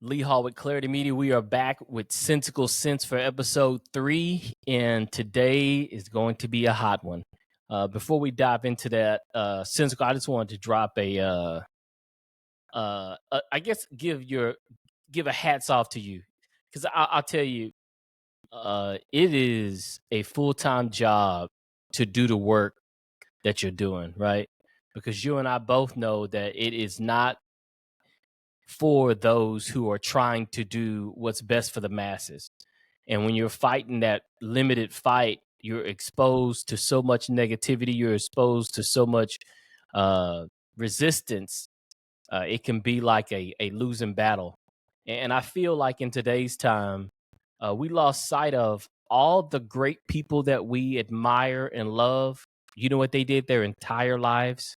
Lee Hall with Clarity Media. We are back with Sensical Sense for episode 3, and today is going to be a hot one. Before we dive into that, Sensical, I just wanted to drop I guess give a hats off to you, because I'll tell you, it is a full-time job to do the work that you're doing, right? Because you and I both know that it is not for those who are trying to do what's best for the masses. And when you're fighting that limited fight, you're exposed to so much negativity, you're exposed to so much resistance. It can be like a losing battle. And I feel like in today's time, we lost sight of all the great people that we admire and love. You know what they did their entire lives?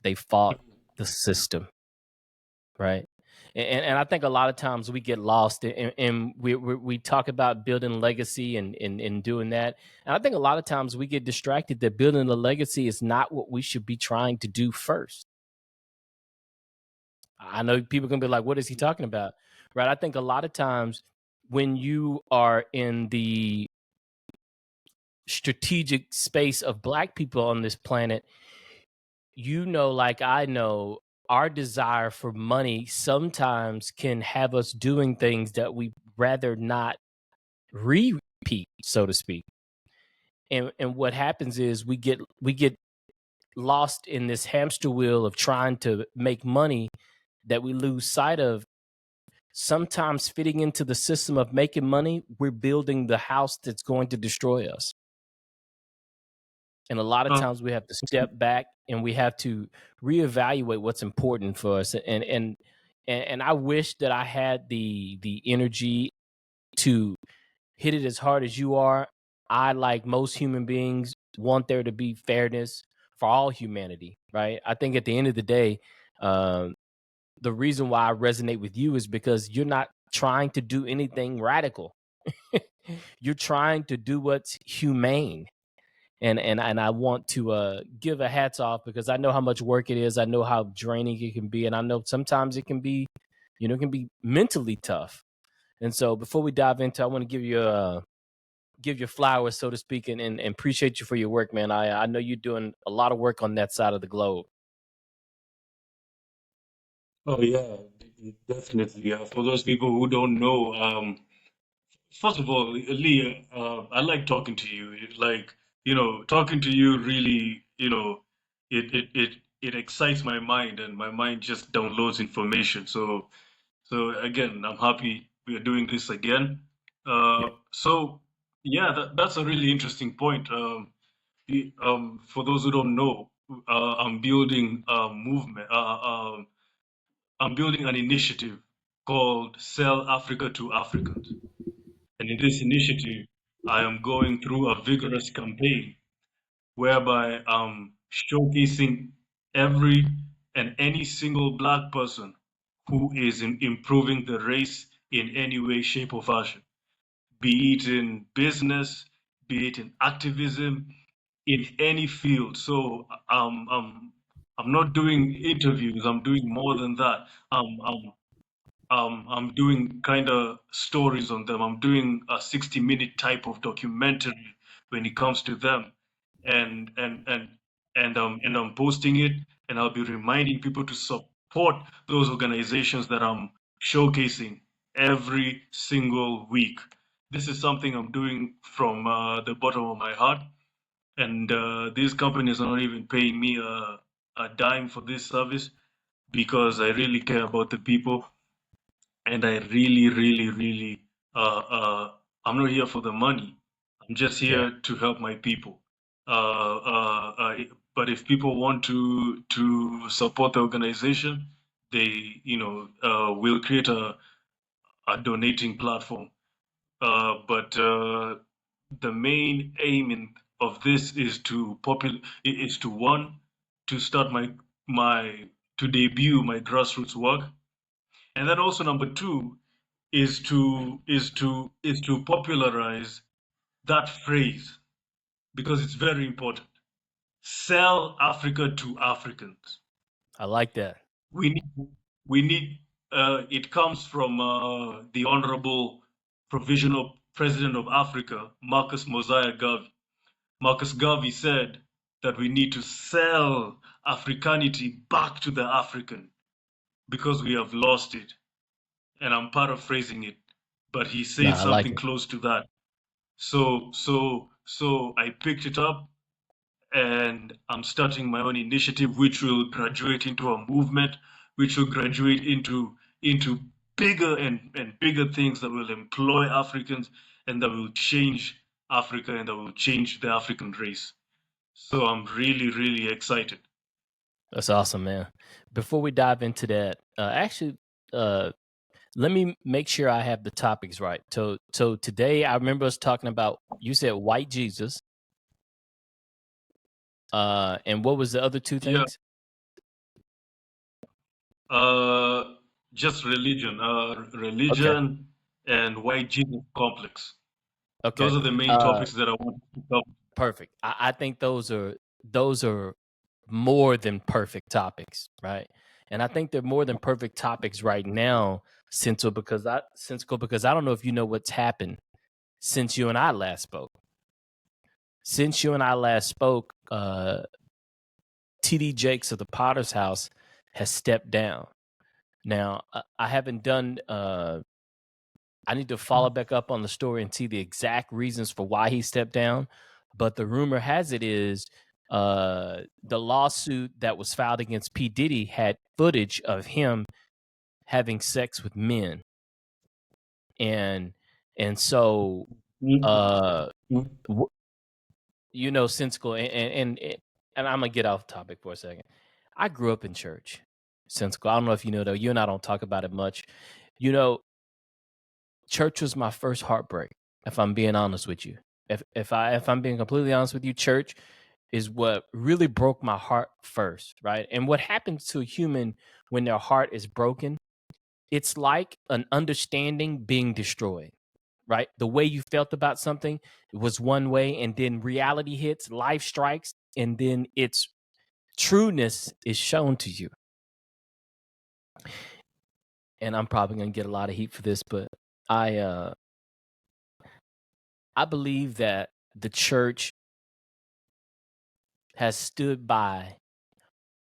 They fought the system, right? And I think a lot of times we get lost and we talk about building legacy and doing that. And I think a lot of times we get distracted that building a legacy is not what we should be trying to do first. I know people can be like, what is he talking about? Right? I think a lot of times when you are in the strategic space of Black people on this planet, you know, like I know, our desire for money sometimes can have us doing things that we rather not repeat, so to speak. And what happens is we get lost in this hamster wheel of trying to make money, that we lose sight of sometimes fitting into the system of making money. We're building the house that's going to destroy us. And a lot of times we have to step back and we have to reevaluate what's important for us. And I wish that I had the energy to hit it as hard as you are. I, like most human beings, want there to be fairness for all humanity, right? I think at the end of the day, the reason why I resonate with you is because you're not trying to do anything radical. You're trying to do what's humane. And I want to give a hats off, because I know how much work it is. I know how draining it can be, and I know sometimes it can be, it can be mentally tough. And so before we dive into, I want to give your flowers, so to speak, and appreciate you for your work, man. I know you're doing a lot of work on that side of the globe. Oh yeah, definitely. For those people who don't know, first of all, Lee, I like talking to you. Talking to you really, it excites my mind, and my mind just downloads information. So again, I'm happy we are doing this again. Yeah. So yeah, that's a really interesting point. For those who don't know, I'm building a movement. I'm building an initiative called Sell Africa to Africans. And in this initiative, I am going through a vigorous campaign whereby I'm showcasing every and any single Black person who is improving the race in any way, shape, or fashion, be it in business, be it in activism, in any field. So I'm not doing interviews. I'm doing more than that. I'm doing kind of stories on them. I'm doing a 60-minute type of documentary when it comes to them, and and and and I'm posting it, and I'll be reminding people to support those organizations that I'm showcasing every single week. This is something I'm doing from the bottom of my heart, and these companies are not even paying me a dime for this service because I really care about the people, and I really, really, really, I'm not here for the money. I'm just Yeah. here to help my people. Uh, uh, uh, but if people want to support the organization, they, will create a donating platform. But the main aim of this is to one, to start my to debut my grassroots work, and then also number two is to popularize that phrase because it's very important. Sell Africa to Africans. I like that. We need we need it comes from the Honorable Provisional President of Africa, Marcus Mosiah Garvey. Marcus Garvey said that we need to sell Africanity back to the African because we have lost it. And I'm paraphrasing it, but he No, said I like something it. close to that. So I picked it up and I'm starting my own initiative, which will graduate into a movement, which will graduate into bigger and bigger things that will employ Africans and that will change Africa and that will change the African race. So I'm really, really excited. That's awesome, man. Before we dive into that, actually, uh, let me make sure I have the topics right. So today, I remember us talking about. You said white Jesus, and what was the other two Yeah, things? uh, just Okay, religion and white Jesus complex. okay, Those are the main uh, topics that I want to cover. perfect. I think those are more than perfect topics, right? And I think they're more than perfect topics right now, Sensical, because I don't know if you know what's happened since you and I last spoke. Since you and I last spoke, TD Jakes of the Potter's House has stepped down. Now, I haven't done. I need to follow back up on the story and see the exact reasons for why he stepped down. But the rumor has it is the lawsuit that was filed against P Diddy had footage of him having sex with men, and so uh, w- Sensical, and I'm gonna get off topic for a second. I grew up in church, Sensical. I don't know if you know though. You and I don't talk about it much. You know, church was my first heartbreak. If I'm being honest with you, if I'm being completely honest with you, church is what really broke my heart first, right? And what happens to a human when their heart is broken? It's like an understanding being destroyed, right? The way you felt about something was one way, and then reality hits, life strikes, and then its trueness is shown to you. And I'm probably gonna get a lot of heat for this, but I uh I believe that the church has stood by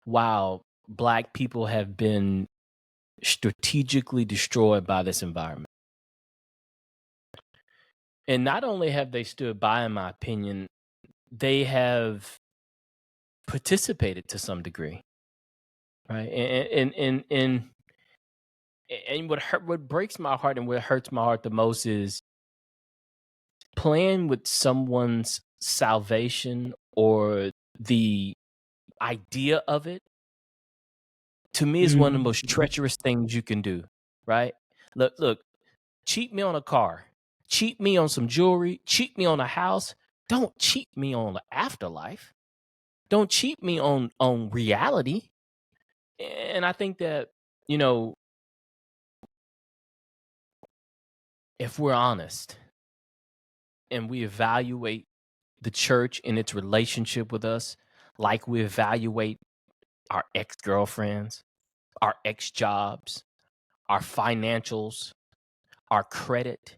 while black people have been strategically destroyed by this environment. And not only have they stood by, in my opinion, they have participated to some degree, right? And what breaks my heart and what hurts my heart the most is playing with someone's salvation or the idea of it. To me, is one of the most treacherous things you can do, right? Look, cheat me on a car, cheat me on some jewelry, cheat me on a house. Don't cheat me on the afterlife. Don't cheat me on reality. And I think that, you know, if we're honest and we evaluate the church in its relationship with us, like we evaluate our ex-girlfriends, our ex-jobs, our financials, our credit,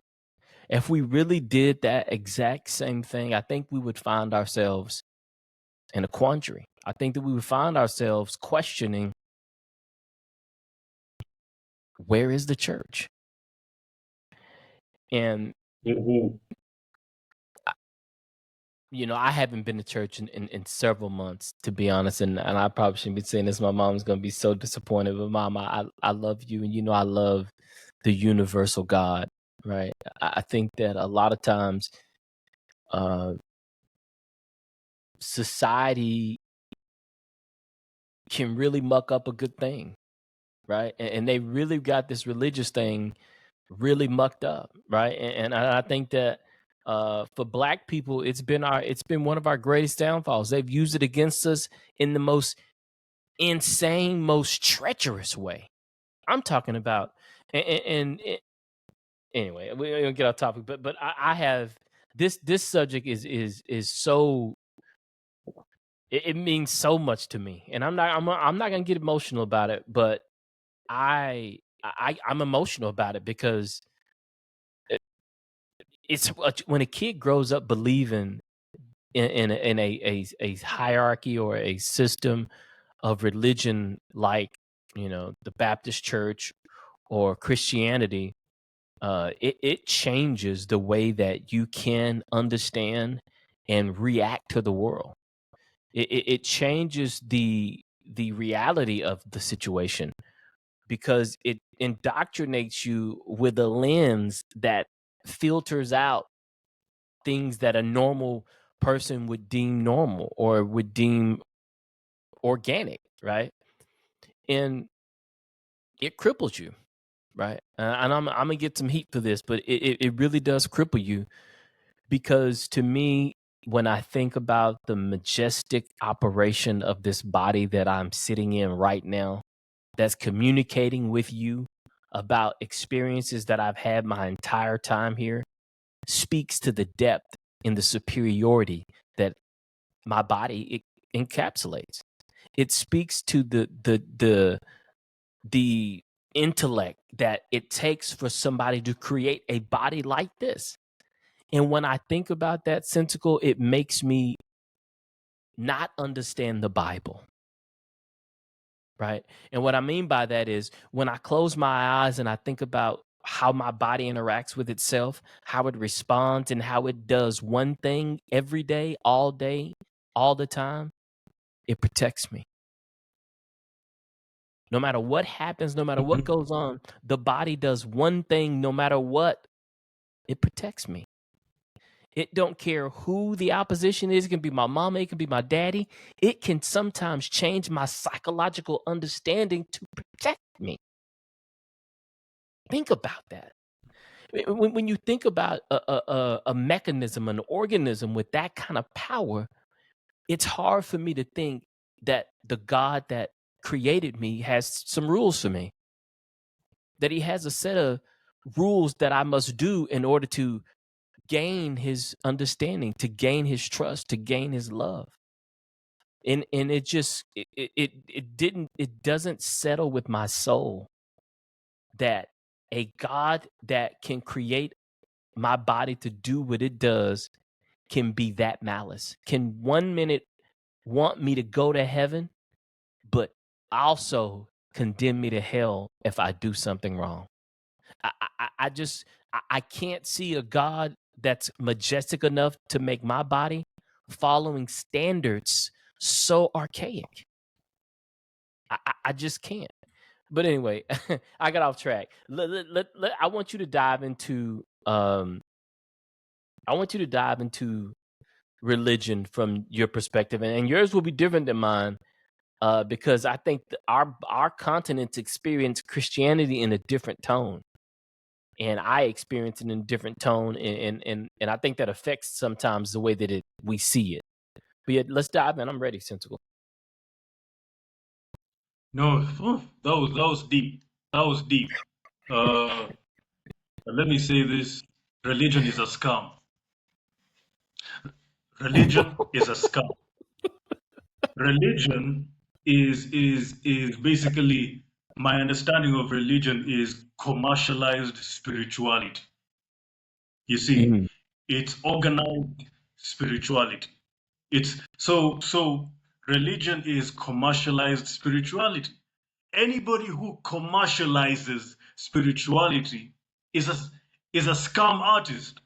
if we really did that exact same thing, I think we would find ourselves in a quandary. I think that we would find ourselves questioning, where is the church? And, Mhm. I haven't been to church in several months, to be honest. And I probably shouldn't be saying this. My mom's going to be so disappointed. But, Mom, I love you. And, I love the universal God, right? I think that a lot of times uh, society can really muck up a good thing, right? And they really got this religious thing really mucked up, right? And I think that for black people, it's been one of our greatest downfalls. They've used it against us in the most insane, most treacherous way. I'm talking about, anyway, we don't get off topic, but I have this subject is so it means so much to me, and I'm not gonna get emotional about it, but I I'm emotional about it because it's when a kid grows up believing in a hierarchy or a system of religion like the Baptist Church or Christianity, it changes the way that you can understand and react to the world. It changes the reality of the situation because it indoctrinates you with a lens that filters out things that a normal person would deem normal or would deem organic, right? And it cripples you, right? And I'm gonna get some heat for this, but it really does cripple you because to me, when I think about the majestic operation of this body that I'm sitting in right now, that's communicating with you about experiences that I've had my entire time here, speaks to the depth and the superiority that my body encapsulates. It speaks to the intellect that it takes for somebody to create a body like this. And when I think about that, Sensical, it makes me not understand the Bible, right? And what I mean by that is when I close my eyes and I think about how my body interacts with itself, how it responds, and how it does one thing every day, all the time, it protects me. No matter what happens, no matter what Mhm. goes on, the body does one thing no matter what, it protects me. It don't care who the opposition is. It can be my mama, it can be my daddy. It can sometimes change my psychological understanding to protect me. Think about that. When you think about a mechanism, an organism with that kind of power, it's hard for me to think that the God that created me has some rules for me, that he has a set of rules that I must do in order to gain his understanding, to gain his trust, to gain his love. And it just it doesn't settle with my soul that a God that can create my body to do what it does can be that malice. Can 1 minute want me to go to heaven, but also condemn me to hell if I do something wrong. I just I can't see a God that's majestic enough to make my body following standards so archaic. I just can't. But anyway, I got off track. I want you to dive into I want you to dive into religion from your perspective, and yours will be different than mine because I think our continents experience Christianity in a different tone, and I experience it in a different tone, and I think that affects sometimes the way that we see it. But yeah, let's dive in. I'm ready, Sensical. No, that was deep. That was deep. Uh, Let me say this: religion is a scam. Religion is a scam. Religion is basically, my understanding of religion is commercialized spirituality. You see, Mm, it's organized spirituality. So religion is commercialized spirituality. Anybody who commercializes spirituality is a scam artist.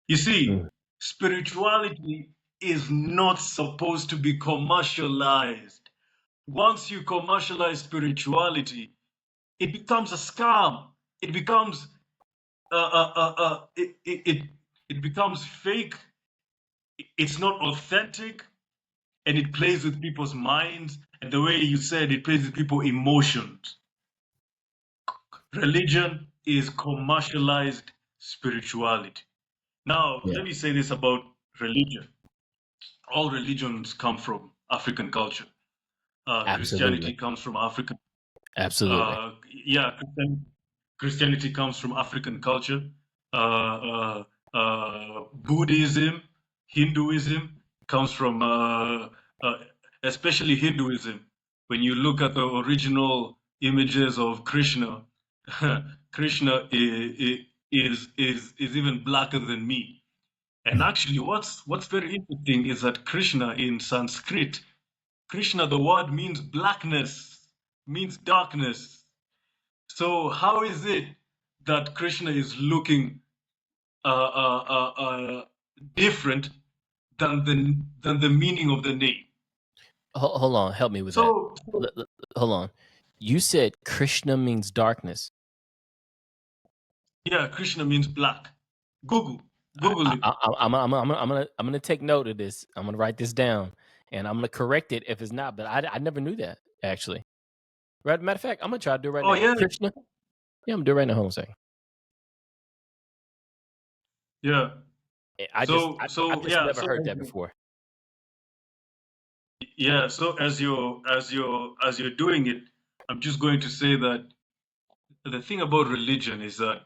You see, mm, spirituality is not supposed to be commercialized. Once you commercialize spirituality, it becomes a scam. It becomes it becomes fake. It's not authentic, and it plays with people's minds. And the way you said, it plays with people's emotions. Religion is commercialized spirituality. Now, yeah, let me say this about religion. All religions come from African culture. Christianity absolutely, comes from African. absolutely. Yeah, Christianity comes from African culture. Buddhism, Hinduism comes from, uh, especially Hinduism. When you look at the original, images of Krishna, Krishna is even blacker than me. And actually, what's very interesting is that Krishna in Sanskrit, Krishna, the word means blackness, means darkness. So how is it that Krishna is looking different than the meaning of the name? Hold on, help me with that. Hold on. You said Krishna means darkness. Yeah, Krishna means black. Google it. I'm gonna take note of this. I'm gonna write this down, and I'm gonna correct it if it's not. But I never knew that actually. Right, matter of fact, I'm gonna try to do it right Oh now. yeah, Krishna. Yeah, I'm gonna do it right now. Hold on a second. yeah. I just So I've so just yeah, never so heard that before. yeah, so as you're doing it, I'm just going to say that the thing about religion is that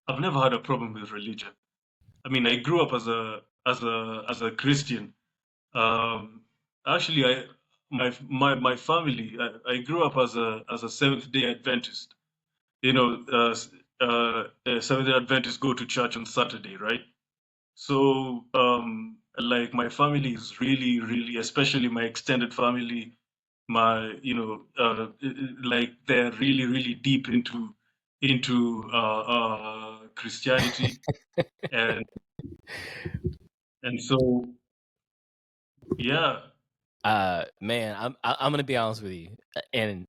I've never had a problem with religion. I mean, I grew up as a Christian. Um, actually, my family, I grew up as a Seventh Day Adventist. You know, Seventh Day Adventists go to church on Saturday, right? So, like my family is really, really, especially my extended family, my, like they're really, really deep into Christianity, and and so yeah, Man, I'm gonna be honest with you, and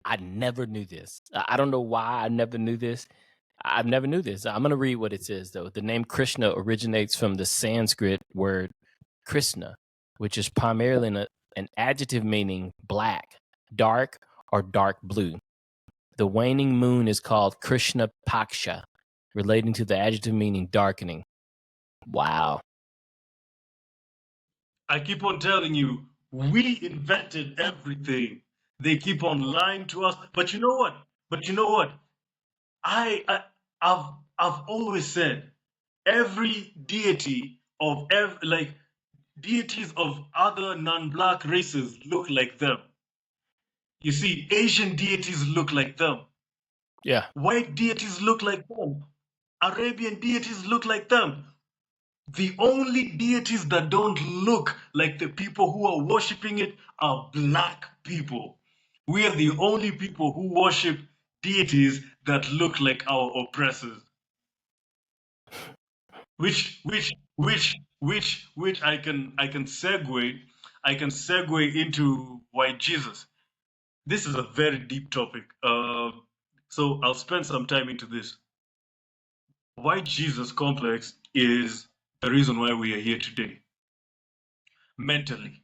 I never knew this. I don't know why I never knew this. I've never knew this. I'm gonna read what it says though. The name Krishna originates from the Sanskrit word Krishna, which is primarily an adjective meaning black, dark, or dark blue. The waning moon is called Krishna Paksha, relating to the adjective meaning darkening. Wow. I keep on telling you, we invented everything. They keep on lying to us. But you know what? But you know what? I, I I've always said every deity of like deities of other non-black races look like them. You see, Asian deities look like them. Yeah. White deities look like them. Arabian deities look like them. The only deities that don't look like the people who are worshiping it are black people. We are the only people who worship deities that look like our oppressors. Which I can segue into white Jesus. This is a very deep topic. So I'll spend some time into this. White Jesus complex is the reason why we are here today. Mentally,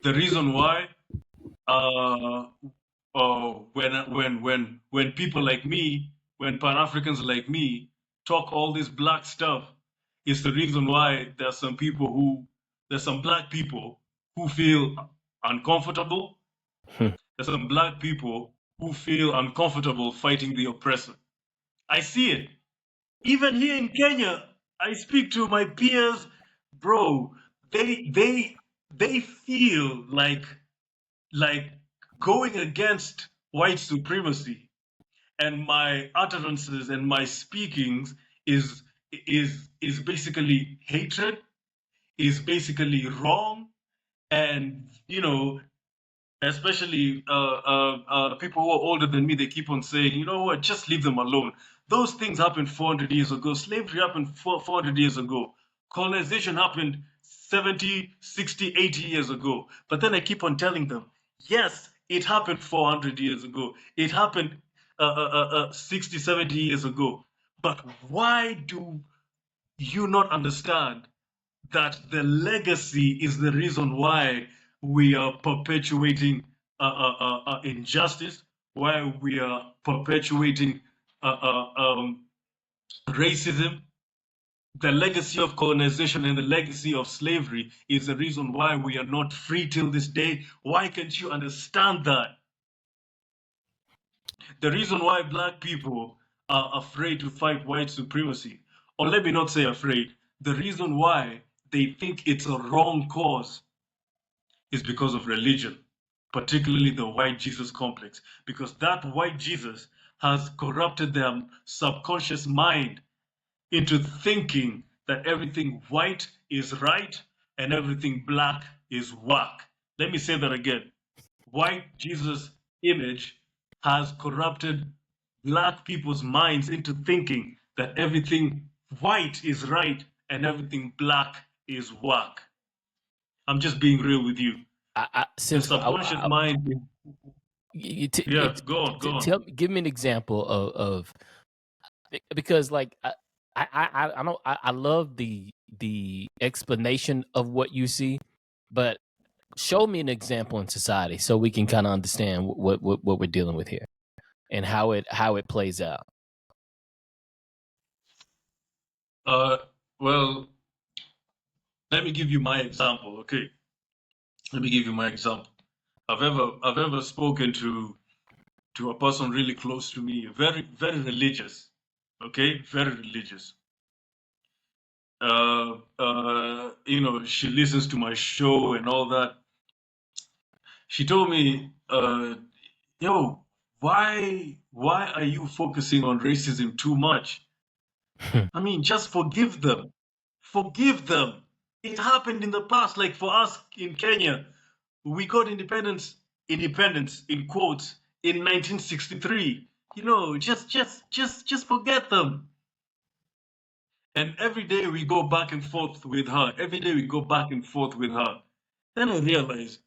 the reason why uh, when people like me, when Pan-Africans like me talk all this black stuff, is the reason why there's some black people who feel uncomfortable. Hmm. There's some black people who feel uncomfortable fighting the oppressor. I see it. Even here in Kenya, I speak to my peers, bro. They feel like going against white supremacy, and my utterances and my speakings is is basically hatred, is basically wrong, and especially people who are older than me, they keep on saying, you know what, just leave them alone. Those things happened 400 years ago. Slavery happened 400 years ago. Colonization happened 70, 60, 80 years ago. But then I keep on telling them, yes, it happened 400 years ago. It happened 60, 70 years ago. But why do you not understand that the legacy is the reason why we are perpetuating injustice, why we are perpetuating racism? The legacy of colonization and the legacy of slavery is the reason why we are not free till this day. Why can't you understand that? The reason why black people are afraid to fight white supremacy, or let me not say afraid, the reason why they think it's a wrong cause is because of religion, particularly the white Jesus complex, because that white Jesus has corrupted their subconscious mind into thinking that everything white is right and everything black is whack. Let me say that again. White Jesus image has corrupted black people's minds into thinking that everything white is right and everything black is whack. I'm just being real with you. The Sensical, subconscious mind, yeah, go on, go on. give me an example of because like I don't I love the explanation of what you see, but show me an example in society so we can kind of understand what we're dealing with here and how it plays out. Uh, well, let me give you my example, okay? Let me give you my example. I've ever spoken to a person really close to me, very religious, okay, very religious. She listens to my show and all that. She told me, "Yo, why are you focusing on racism too much? I mean, just forgive them, forgive them. It happened in the past. Like for us in Kenya, we got independence in quotes in 1963. You know, just forget them." And every day we go back and forth with her. Every day we go back and forth with her. Then I realized,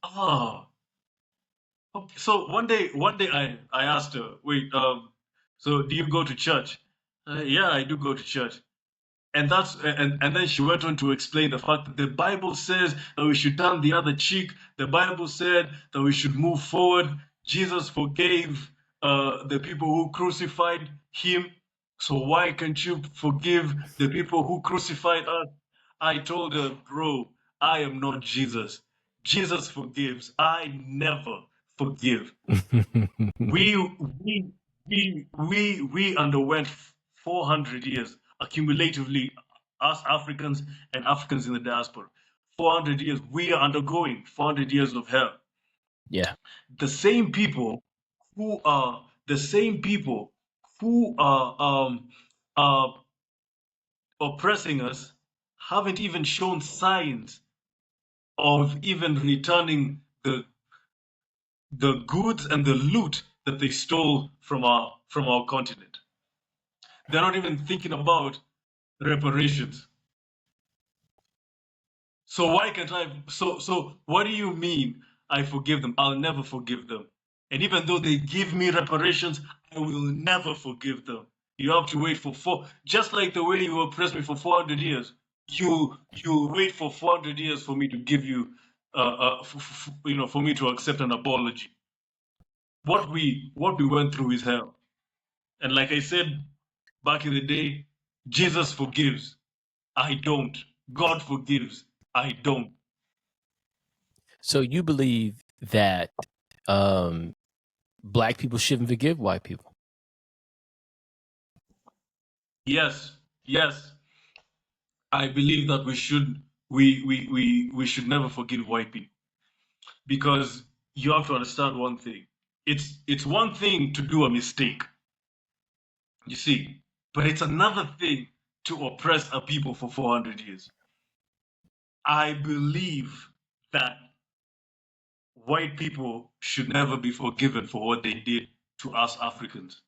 okay. So one day I asked her, wait, so do you go to church? Yeah, I do go to church. And then she went on to explain the fact that the Bible says that we should turn the other cheek. The Bible said that we should move forward. Jesus forgave the people who crucified him. So why can't you forgive the people who crucified us? I told her, bro, I am not Jesus. Jesus forgives. I never forgive. We we we underwent 400 years accumulatively, us Africans and Africans in the diaspora. 400 years. We are undergoing 400 years of hell. Yeah. The same people who are oppressing us haven't even shown signs of even returning the goods and the loot that they stole from our continent. They're not even thinking about reparations. So why can't I? So what do you mean I forgive them? I'll never forgive them. And even though they give me reparations, I will never forgive them. You have to wait for just like the way you oppressed me for 400 years. You'll wait for 400 years for me to give you, for me to accept an apology. What we went through is hell. And like I said back in the day, Jesus forgives. I don't. God forgives. I don't. So you believe that black people shouldn't forgive white people? Yes, yes. I believe that we should never forgive white people, because you have to understand one thing. It's one thing to do a mistake, you see, but it's another thing to oppress a people for 400 years. I believe that white people should never be forgiven for what they did to us Africans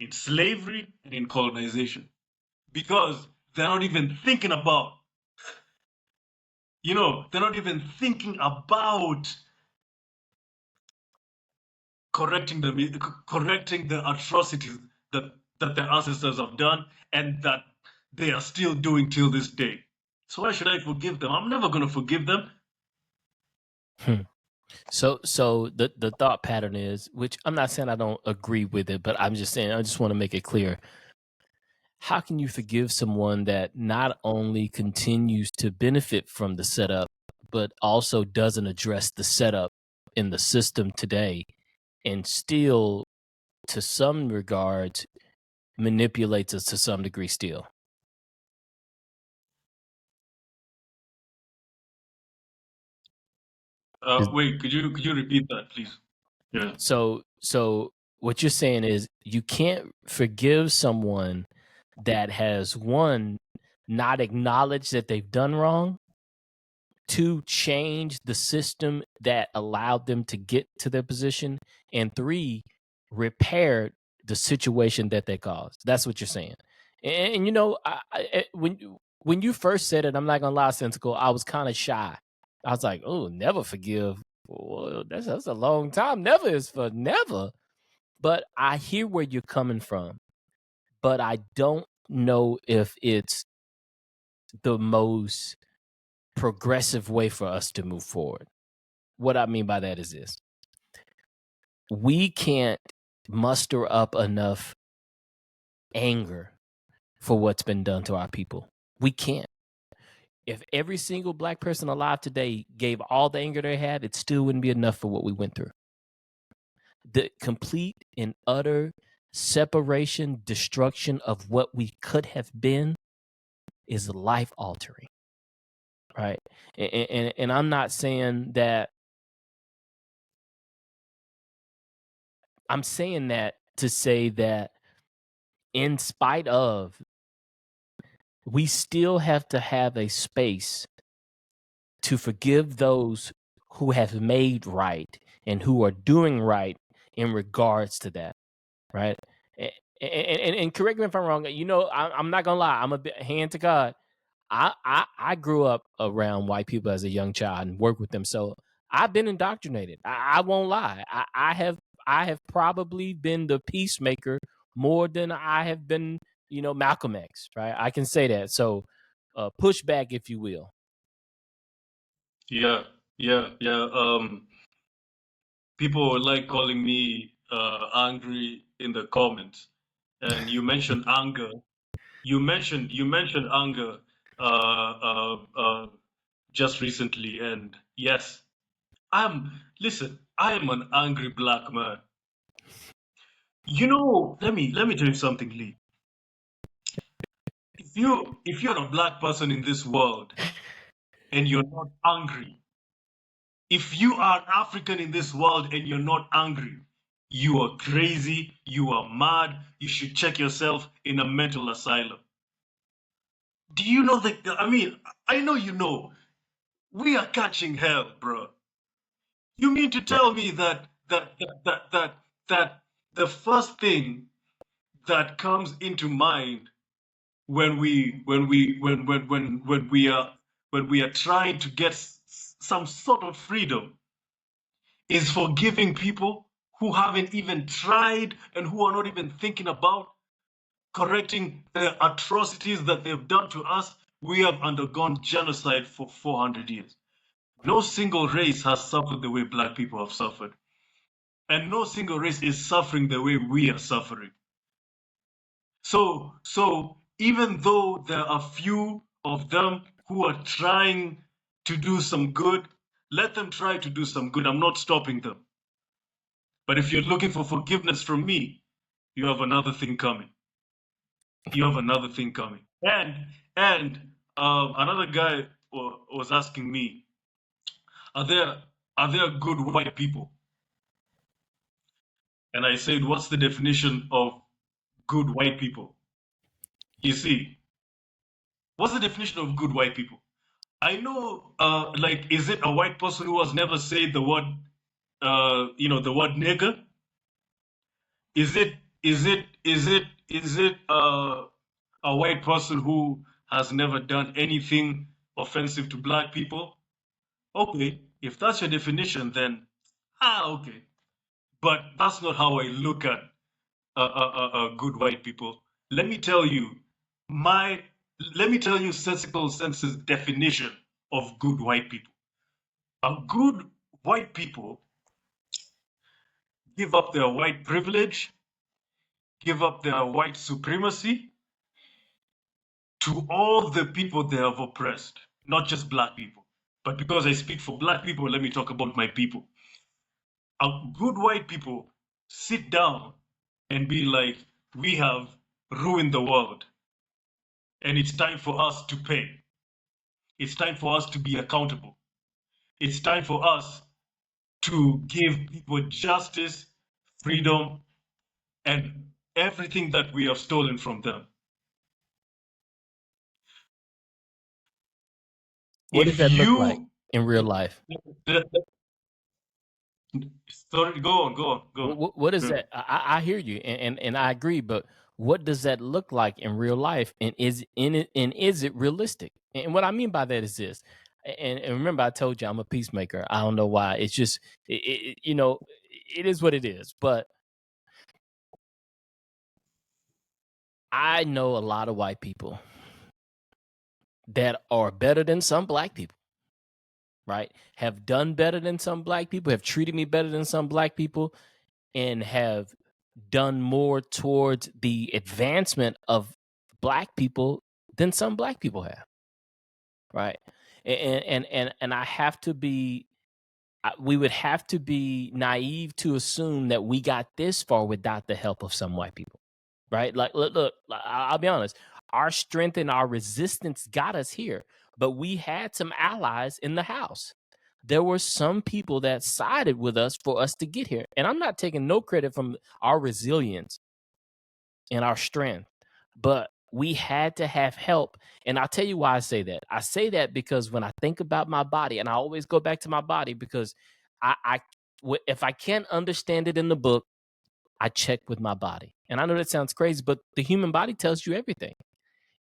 in slavery and in colonization, because they're not even thinking about, they're not even thinking about correcting the atrocities that their ancestors have done and that they are still doing till this day. So why should I forgive them? I'm never going to forgive them. Hmm. So the thought pattern is, which I'm not saying I don't agree with it, but I'm just saying I just want to make it clear. How can you forgive someone that not only continues to benefit from the setup, but also doesn't address the setup in the system today and still, to some regards, manipulates us to some degree still? Wait, could you repeat that, please? Yeah. So what you're saying is you can't forgive someone that has, one, not acknowledged that they've done wrong, two, change the system that allowed them to get to their position, and three, repair the situation that they caused. That's what you're saying. And you know, when you first said it, I'm not gonna lie, Sensical, I was kind of shy. I was like, oh, never forgive. Well, that's a long time. Never is for never. But I hear where you're coming from, but I don't know if it's the most progressive way for us to move forward. What I mean by that is this: we can't muster up enough anger for what's been done to our people. We can't. If every single black person alive today gave all the anger they had, it still wouldn't be enough for what we went through. The complete and utter separation, destruction of what we could have been is life altering, right? And I'm not saying that. I'm saying that to say that in spite of, we still have to have a space to forgive those who have made right and who are doing right in regards to that, right? And correct me if I'm wrong. You know, I'm not gonna lie. I'm a bit hand to God. I grew up around white people as a young child and worked with them, so I've been indoctrinated. I won't lie. I have probably been the peacemaker more than I have been, you know, Malcolm X. Right? I can say that. So, push back if you will. Yeah, yeah. People like calling me angry in the comments, and you mentioned anger. You mentioned anger uh, uh, uh, just recently, and yes, listen. I am an angry black man. You know, let me tell you something, Lee. If you're a black person in this world and you're not angry, if you are African in this world and you're not angry, you are crazy, you are mad, you should check yourself in a mental asylum. Do you know that? I mean, I know you know. We are catching hell, bro. You mean to Right. tell me that the first thing that comes into mind when we are trying to get some sort of freedom is forgiving people who haven't even tried and who are not even thinking about correcting the atrocities that they've done to us. We have undergone genocide for 400 years. No single race has suffered the way black people have suffered. And no single race is suffering the way we are suffering. So even though there are few of them who are trying to do some good, let them try to do some good. I'm not stopping them. But if you're looking for forgiveness from me, you have another thing coming. You have another thing coming. And another guy was asking me, are there are there good white people? And I said, what's the definition of good white people? You see, what's the definition of good white people? I know, like, is it a white person who has never said the word, the word nigger? Is it, is it a white person who has never done anything offensive to black people? Okay, if that's your definition, then okay. But that's not how I look at good white people. Let me tell you my, let me tell you Sensical Sense's definition of good white people. A good white people give up their white privilege, give up their white supremacy to all the people they have oppressed, not just black people. But because I speak for black people, let me talk about my people. A good white people sit down and be like, we have ruined the world and it's time for us to pay. It's time for us to be accountable. It's time for us to give people justice, freedom, and everything that we have stolen from them. What does If that look like you, in real life? sorry, go on, go on, go on. What is Go. that? I hear you, and I agree, but what does that look like in real life? And is it realistic? And what I mean by that is this. And remember, I told you I'm a peacemaker. I don't know why. It's just it is what it is. But I know a lot of white people that are better than some black people, right? Have done better than some black people, have treated me better than some black people, and have done more towards the advancement of black people than some black people have, right? And I have to be we would have to be naive to assume that we got this far without the help of some white people, right? Like, look, I'll be honest. Our strength and our resistance got us here, but we had some allies in the house. There were some people that sided with us for us to get here. And I'm not taking no credit from our resilience and our strength, but we had to have help. And I'll tell you why I say that. I say that because when I think about my body, and I always go back to my body because if I can't understand it in the book, I check with my body. And I know that sounds crazy, but the human body tells you everything.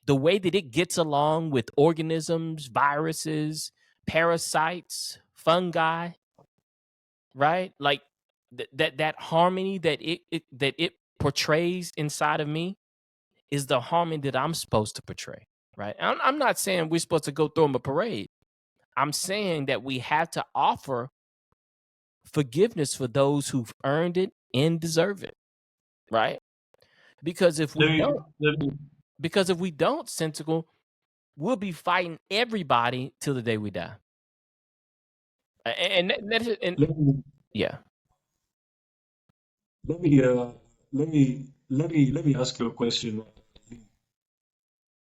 The way that it gets along with organisms, viruses, parasites, fungi, right? Like that harmony that it portrays inside of me is the harmony that I'm supposed to portray, right? I'm not saying we're supposed to go through them a parade. I'm saying that we have to offer forgiveness for those who've earned it and deserve it, right? Because if we Let me, don't, let me, Sensical, we'll be fighting everybody till the day we die. And let me, yeah, let me, let me ask you a question.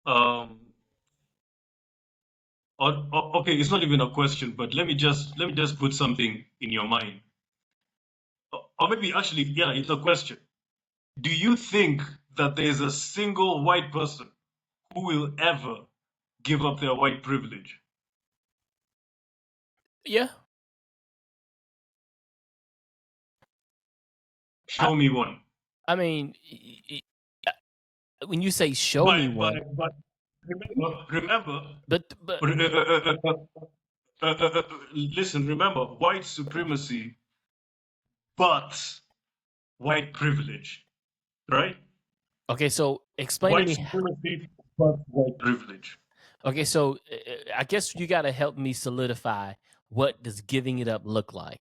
Um, okay, it's not even a question, but let me just put something in your mind. Or maybe actually, yeah, it's a question. Do you think that there is a single white person who will ever give up their white privilege? yeah. I, Show me one. I mean, when you say "show me one," But remember, but listen, remember, white supremacy, but white privilege, right? okay. So explain to White me. supremacy, but white privilege. Okay, so I guess you got to help me solidify what does giving it up look like.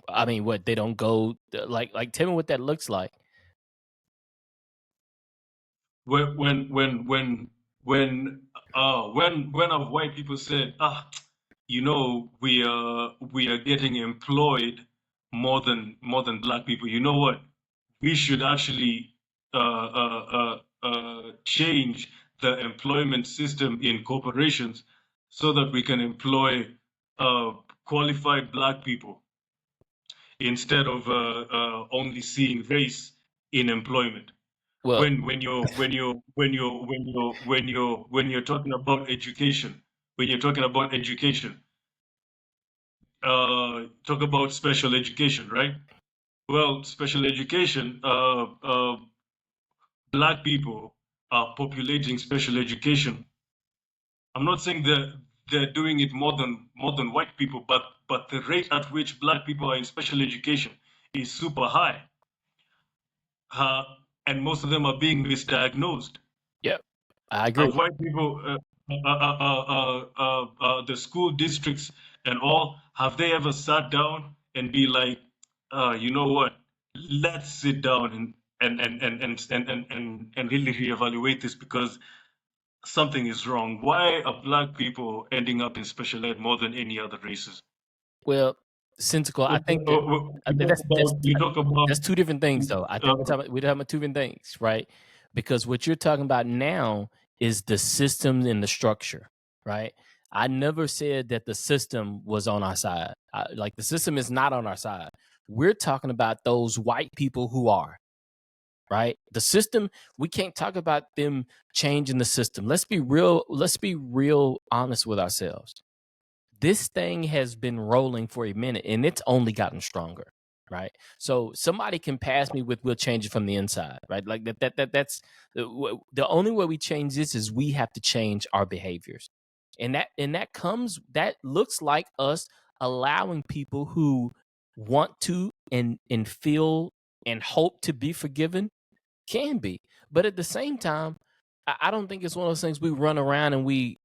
I mean, what they don't go like. Tell me what that looks like. When have white people said, you know, we are getting employed more than black people. You know what? We should actually change the employment system in corporations so that we can employ uh, qualified black people instead of only seeing race in employment. Well, When you're talking about education, when you're talking about education, talk about special education, right? Well, special education, black people are populating special education. I'm not saying that they're doing it more than white people, but the rate at which black people are in special education is super high, uh, and most of them are being misdiagnosed. yeah, I Have agree. white people, the school districts and all, have they ever sat down and be like, you know what, let's sit down and really reevaluate this because something is wrong. Why are black people ending up in special ed more than any other races? Well, Sensical, I think that You talk about that's two different things, though. I think uh, we're talking about two different things, right? Because what you're talking about now is the system and the structure, right? I never said that the system was on our side. Like the system is not on our side. We're talking about those white people who are, right? The system, we can't talk about them changing the system. Let's be real honest with ourselves. This thing has been rolling for a minute and it's only gotten stronger, right? So somebody can pass me with we'll change it from the inside, right? Like that's the only way we change this is we have to change our behaviors. That looks like us allowing people who want to and feel and hope to be forgiven can be. But at the same time, I don't think it's one of those things we run around and we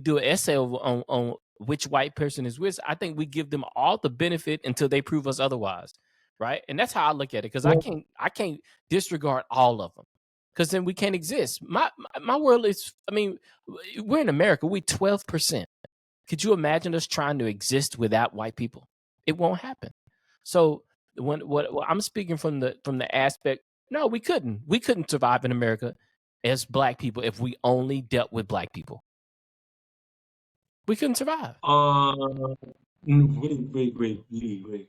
do an essay on which white person is which. I think we give them all the benefit until they prove us otherwise, right? And that's how I look at it because I can't disregard all of them because then we can't exist. My world is. I mean, we're in America. We 12%. Could you imagine us trying to exist without white people? It won't happen. So what I'm speaking from the aspect, no, we couldn't survive in America as black people if we only dealt with black people. We couldn't survive. Wait, Lee, wait.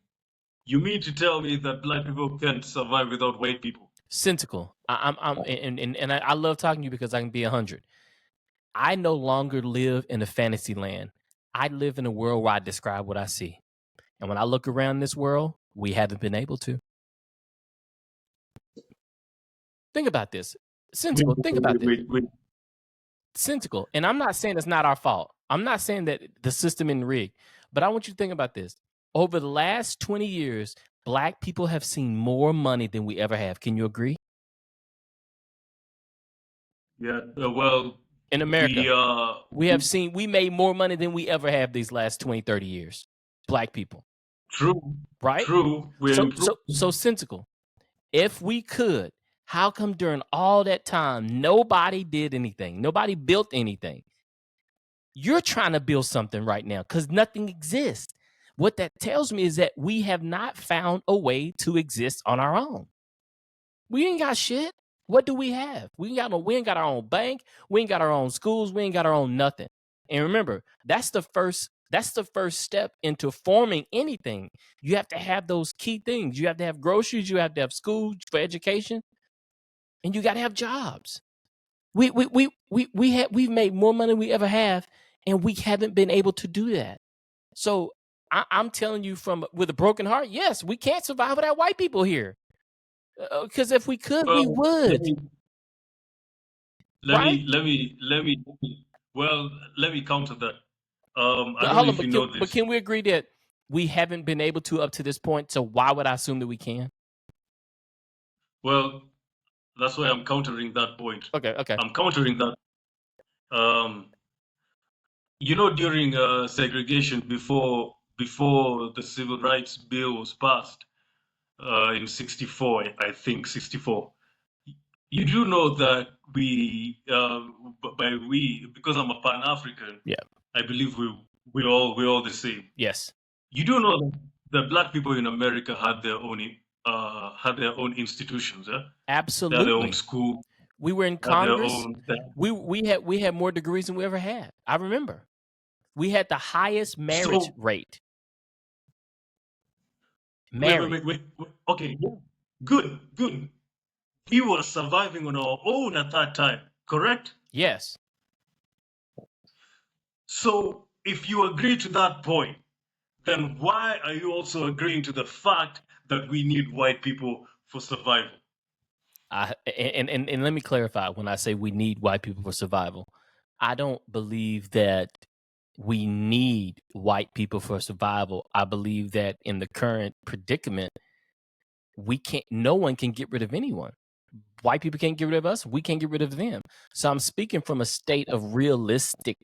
You mean to tell me that black people can't survive without white people? Sensical. I'm and I love talking to you because I can be 100. I no longer live in a fantasy land. I live in a world where I describe what I see. And when I look around this world, we haven't been able to. Think about this. Sensical. Think about this. Wait. Sensical. And I'm not saying it's not our fault. I'm not saying that the system isn't rigged, but I want you to think about this. Over the last 20 years, black people have seen more money than we ever have. Can you agree? Yeah, well, In America, we, we made more money than we ever have these last 20, 30 years. Black people, true, right? true, we're So Sensical. If we could, how come during all that time nobody did anything? Nobody built anything? You're trying to build something right now because nothing exists. What that tells me is that we have not found a way to exist on our own. We ain't got shit. What do we have? We ain't got our own bank. We ain't got our own schools. We ain't got our own nothing. And remember, that's the first step into forming anything. You have to have those key things. You have to have groceries, you have to have schools for education, and you got to have jobs. We've made more money than we ever have, and we haven't been able to do that. So I'm telling you from with a broken heart, yes, we can't survive without white people here. Because if we could, we well, would. Right? well, let me counter that. I don't know Hold on, if you know but this. can we agree that we haven't been able to up to this point? So why would I assume that we can? Well, that's why I'm countering that point. Okay. I'm countering that. Um, during segregation before the Civil Rights Bill was passed in '64, I think '64. You do know that by we, because I'm a Pan-African, Yeah. I believe we're all the same. Yes. You do know that black people in America had their own institutions, yeah? They had their own Absolutely. school, We were in they had their Congress. own. We had more degrees than we ever had. I remember. We had the highest marriage So rate. Married. wait. Okay, yeah. Good. We were surviving on our own at that time, correct? Yes. So if you agree to that point, then why are you also agreeing to the fact that we need white people for survival? And let me clarify when I say we need white people for survival. I don't believe that we need white people for survival. I believe that in the current predicament, no one can get rid of anyone. White people can't get rid of us. We can't get rid of them. So I'm speaking from a state of realistic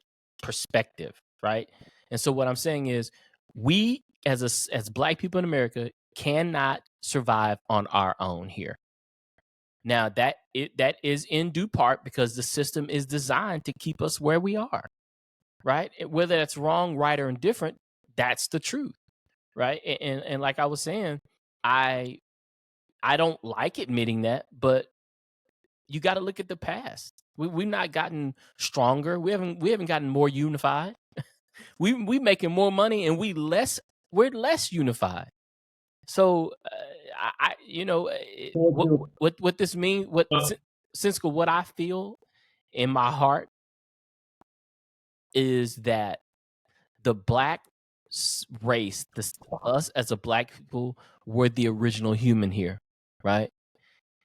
perspective, right? And so what I'm saying is we as black people in America cannot survive on our own here. Now that is in due part because the system is designed to keep us where we are, right? Whether that's wrong, right, or indifferent, that's the truth, right? And like I was saying, I don't like admitting that, but you got to look at the past. We've not gotten stronger. We haven't gotten more unified. We making more money and we're less unified. So you know, what this means, Uh, Sensical, what I feel in my heart is that the black race, us as a black people, were the original human here, right?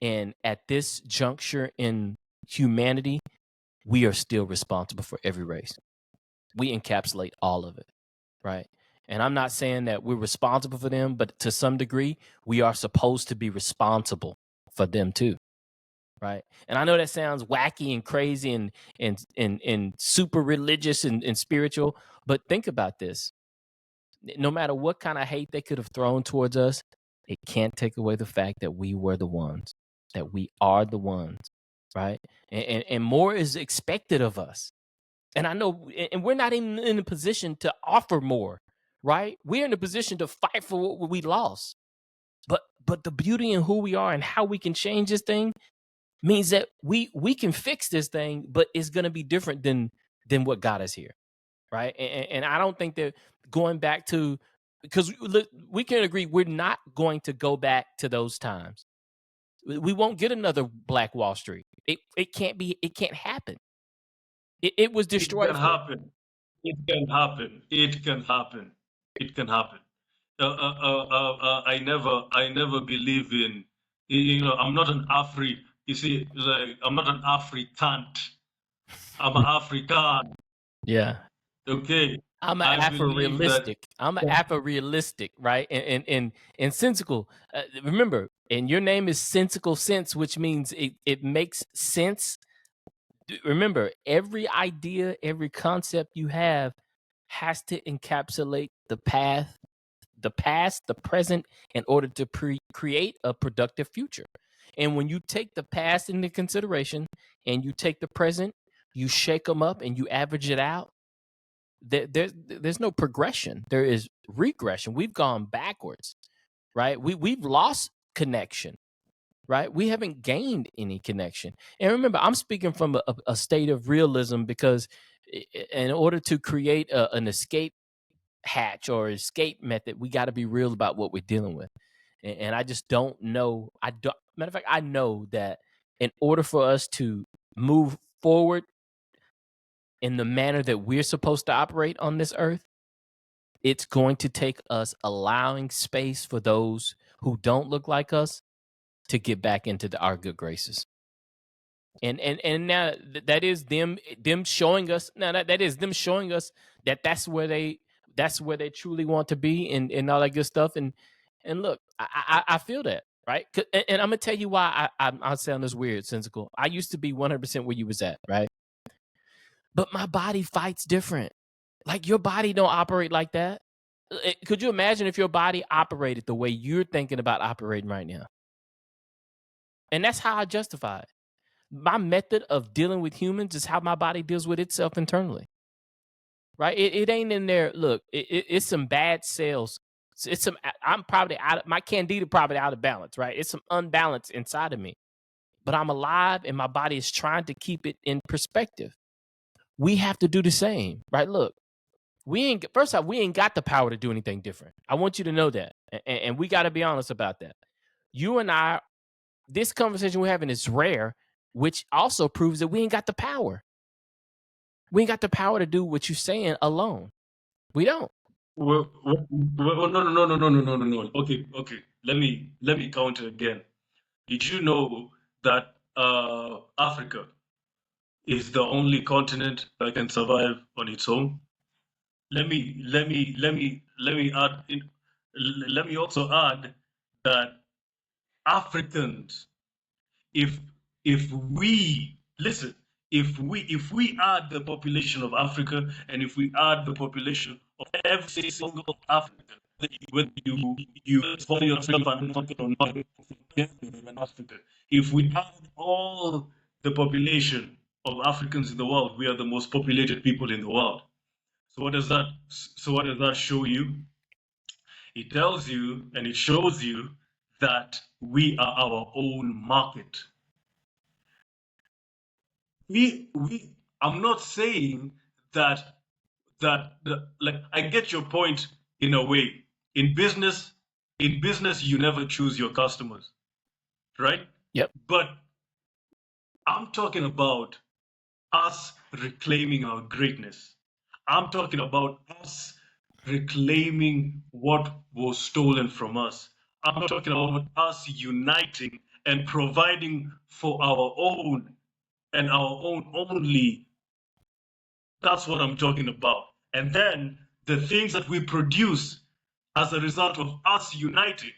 And at this juncture in humanity, we are still responsible for every race. We encapsulate all of it, right? And I'm not saying that we're responsible for them, but to some degree, we are supposed to be responsible for them too, right? And I know that sounds wacky and crazy and super religious and spiritual, but think about this. No matter what kind of hate they could have thrown towards us, it can't take away the fact that we were the ones, that we are the ones, right? And more is expected of us. And I know, and we're not even in a position to offer more, right? We're in a position to fight for what we lost. But the beauty in who we are and how we can change this thing means that we can fix this thing, but it's gonna be different than what got us here, right? And I don't think that going back to, because we can agree we're not going to go back to those times. We won't get another Black Wall Street. It can't be. It can't happen. It was it can destroyed for. happen. It can happen. It can happen. It can happen. I never believe in, I'm not an Afri. You see, like, I'm not an African. I'm an African. Yeah. Okay. I'm a I believe that. Afro-realistic. I'm an Afro-realistic, right? And Sensical. Remember, and your name is Sensical Sense, which means it makes sense. Remember, every idea, every concept you have has to encapsulate the past, the present, in order to create a productive future. And when you take the past into consideration and you take the present, you shake them up and you average it out, there's no progression. There is regression. We've gone backwards, right? We've lost connection, right? We haven't gained any connection. And remember, I'm speaking from a state of realism because in order to create an escape hatch or escape method, we got to be real about what we're dealing with. And I just don't know. I don't. Matter of fact, I know that in order for us to move forward in the manner that we're supposed to operate on this earth, it's going to take us allowing space for those who don't look like us to get back into our good graces. And now that is them showing us, now that is them showing us that that's where they truly want to be, and all that good stuff. And look, I feel that, right? And I'm gonna tell you why I sound this weird, Sensical. I used to be 100% where you was at, right? But my body fights different. Like your body don't operate like that. Could you imagine if your body operated the way you're thinking about operating right now? And that's how I justify it. My method of dealing with humans is how my body deals with itself internally, right? It ain't in there. Look, it's some bad cells. It's some. I'm probably out of my candida, probably out of balance, right? It's some unbalance inside of me, but I'm alive, and my body is trying to keep it in perspective. We have to do the same, right? Look, we ain't first off, we ain't got the power to do anything different. I want you to know that, and we got to be honest about that. You and I, this conversation we're having is rare, which also proves that we ain't got the power. We ain't got the power to do what you're saying alone. We don't. No, no, no, no, no, no, no, no, no. Okay, okay. Let me counter again. Did you know that Africa is the only continent that can survive on its own? Let me add in, let me also add that Africans, if we listen, if we add the population of Africa, and if we add the population of every single African, whether you follow yourself and not or not, in Africa, if we add all the population of Africans in the world, we are the most populated people in the world. So what does that? So what does that show you? It tells you and it shows you that we are our own market. We I'm not saying that like I get your point in a way. In business, you never choose your customers, right? Yep. But I'm talking about us reclaiming our greatness. I'm talking about us reclaiming what was stolen from us. I'm talking about us uniting and providing for our own and our own only. That's what I'm talking about. And then the things that we produce as a result of us uniting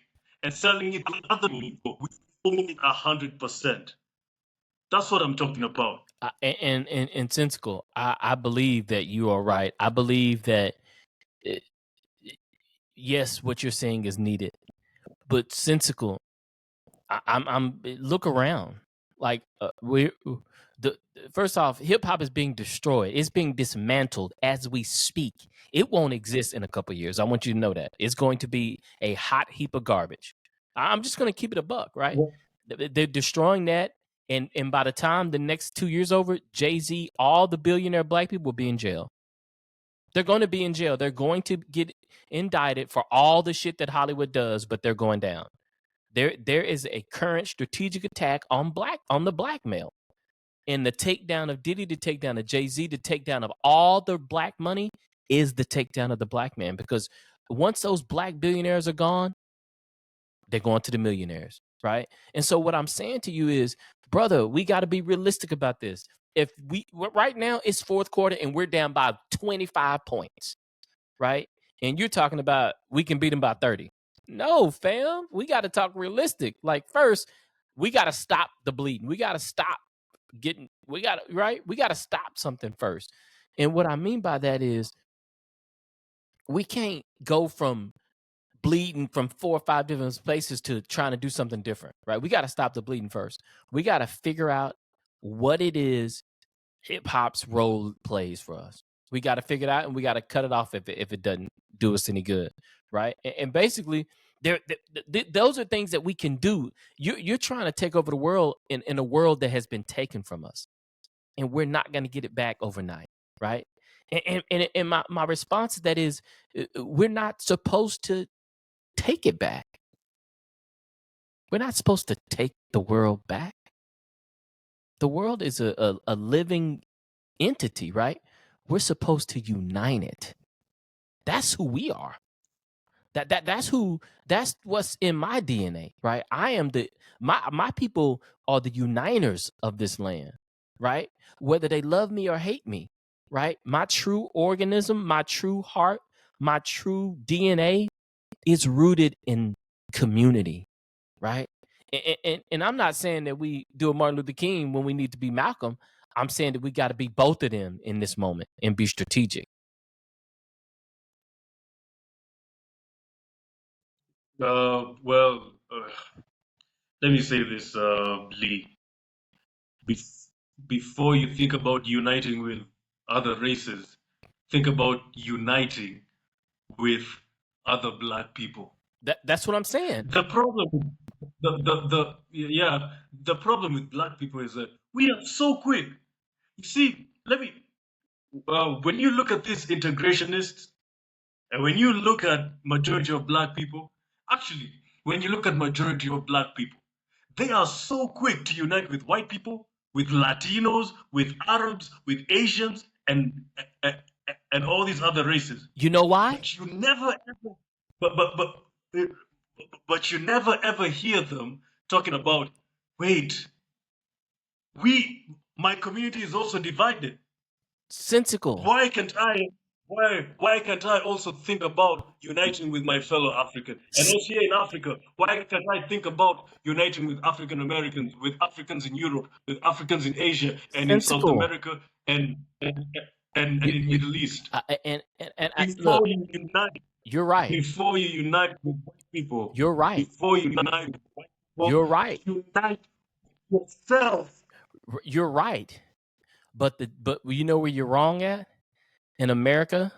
and selling it to other people, we own it 100%. That's what I'm talking about. And Sensical, I believe that you are right. I believe that uh, yes, what you're saying is needed, but Sensical, I'm look around. Like we're the first off, hip hop is being destroyed. It's being dismantled as we speak. It won't exist in a couple of years. I want you to know that it's going to be a hot heap of garbage. I'm just going to keep it a buck, right? Well, They're destroying that, and by the time the next 2 years over, Jay-Z, all the billionaire black people will be in jail. They're going to be in jail. They're going to get indicted for all the shit that Hollywood does, but they're going down. There is a current strategic attack on the blackmail. And the takedown of Diddy, the takedown of Jay-Z, the takedown of all the black money is the takedown of the black man. Because once those black billionaires are gone, they're going to the millionaires, right? And so what I'm saying to you is, brother, we got to be realistic about this. If we right now it's fourth quarter and we're down by 25 points, right? And you're talking about we can beat them by 30. No, fam, we got to talk realistic. Like first, we got to stop the bleeding. We got to stop getting. We got to right. We got to stop something first. And what I mean by that is we can't go from bleeding from 4 or 5 different places to trying to do something different, right? We got to stop the bleeding first. We got to figure out what it is hip hop's role plays for us. We got to figure it out, and we got to cut it off if it doesn't do us any good, right? And basically, those are things that we can do. You're trying to take over the world in a world that has been taken from us, and we're not going to get it back overnight, right? And my response to that is, we're not supposed to take it back. We're not supposed to take the world back. The world is a living entity, right? We're supposed to unite it. That's who we are. That's what's in my DNA, right? I am my people are the uniters of this land, right? Whether they love me or hate me, right? My true organism, my true heart, my true DNA is rooted in community, right? And I'm not saying that we do a Martin Luther King when we need to be Malcolm. I'm saying that we got to be both of them in this moment and be strategic. well, let me say this, Lee. Bef- Before you think about uniting with other races, think about uniting with other black people. That's what I'm saying. The problem, yeah, the problem with black people is that we are so quick. You see, when you look at these integrationists, and when you look at majority of black people, actually, when you look at majority of black people, they are so quick to unite with white people, with Latinos, with Arabs, with Asians, and all these other races. You know why? But you never ever, uh, but you never ever hear them talking about, wait, my community is also divided. Sensical. Why can't I? Why can't I also think about uniting with my fellow African? And S- also here in Africa, why can't I think about uniting with African Americans, with Africans in Europe, with Africans in Asia and in South Sensical. America and and You, in you, Middle East? look, Before you unite, you're right. before you unite with white people, You're right. before you unite with white people, You're right. unite yourself. You're right. But you know where you're wrong at in America.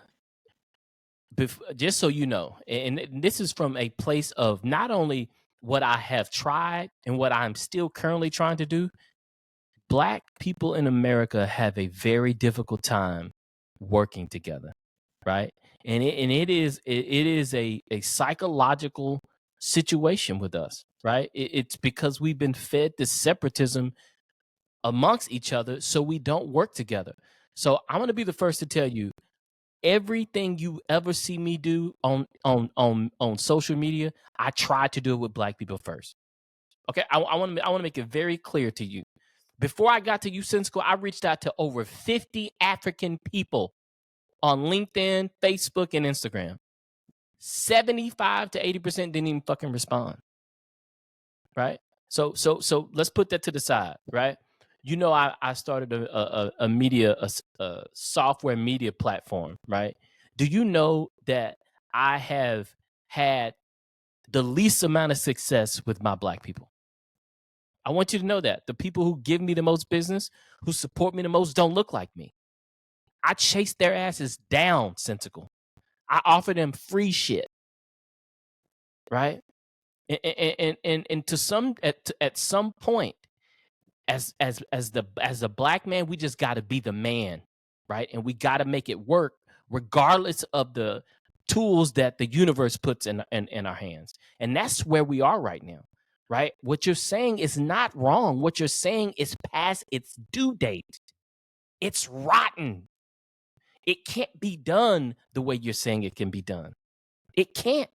Just so you know, and this is from a place of not only what I have tried and what I'm still currently trying to do. Black people in America have a very difficult time working together. right? And it is a psychological situation with us, right? It's because we've been fed this separatism amongst each other, so we don't work together. So I'm gonna be the first to tell you, everything you ever see me do on social media, I try to do it with black people first. Okay, I want to make it very clear to you. Before I got to you, Sensical, I reached out to over 50 African people on LinkedIn, Facebook, and Instagram. 75 to 80% didn't even fucking respond. Right? So let's put that to the side, right? You know, I started a media, a software media platform, right? Do you know that I have had the least amount of success with my black people? I want you to know that the people who give me the most business, who support me the most, don't look like me. I chase their asses down, Sensical. I offer them free shit, right? And to some at some point, as a black man, we just got to be the man, right? And we got to make it work, regardless of the tools that the universe puts in our hands. And that's where we are right now, right? What you're saying is not wrong. What you're saying is past its due date. It's rotten. It can't be done the way you're saying it can be done. It can't.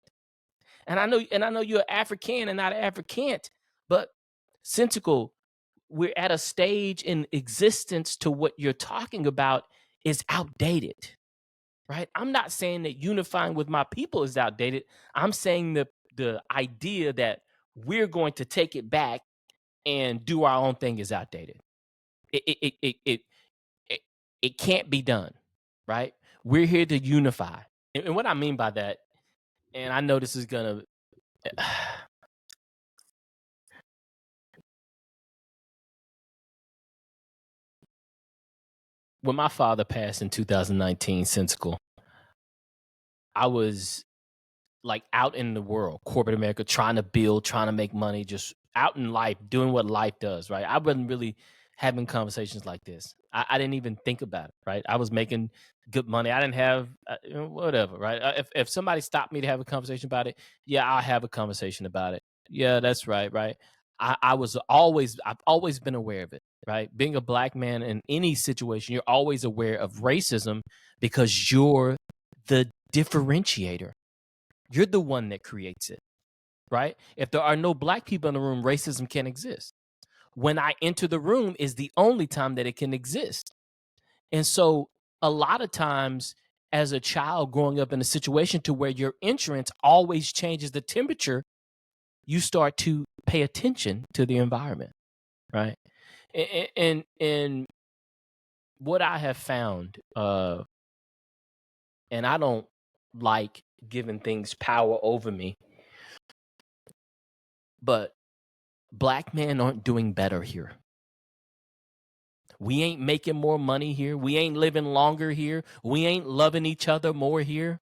And I know you're African and not Africant, but Sensical, we're at a stage in existence to what you're talking about is outdated, right? I'm not saying that unifying with my people is outdated. I'm saying the idea that we're going to take it back and do our own thing is outdated. It, it can't be done, right? We're here to unify. And what I mean by that, and I know this is gonna when my father passed in 2019, Sensical, I was like out in the world, corporate America, trying to build, trying to make money, just out in life, doing what life does, right? I wasn't really having conversations like this. I didn't even think about it, right? I was making good money. I didn't have whatever, right? If somebody stopped me to have a conversation about it, yeah, I'll have a conversation about it. Yeah, that's right, right? I've always been aware of it, right? Being a black man in any situation, you're always aware of racism because you're the differentiator. You're the one that creates it, right? If there are no black people in the room, racism can't exist. When I enter the room is the only time that it can exist. And so a lot of times as a child growing up in a situation to where your entrance always changes the temperature, you start to pay attention to the environment, right? And what I have found, and I don't like giving things power over me, but black men aren't doing better here. We ain't making more money here. We ain't living longer here. We ain't loving each other more here.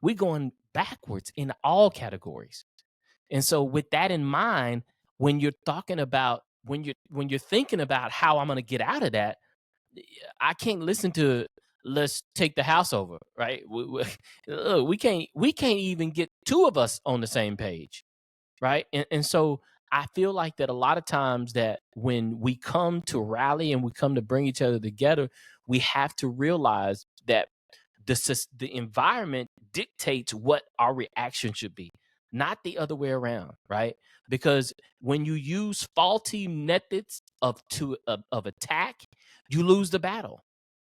We going backwards in all categories. And so with that in mind, when you're talking about when you're thinking about how I'm going to get out of that, I can't listen to let's take the house over, right? We can't even get two of us on the same page, right? And so I feel like that a lot of times that when we come to rally and we come to bring each other together, we have to realize that the environment dictates what our reaction should be, not the other way around, right? Because when you use faulty methods of attack, you lose the battle,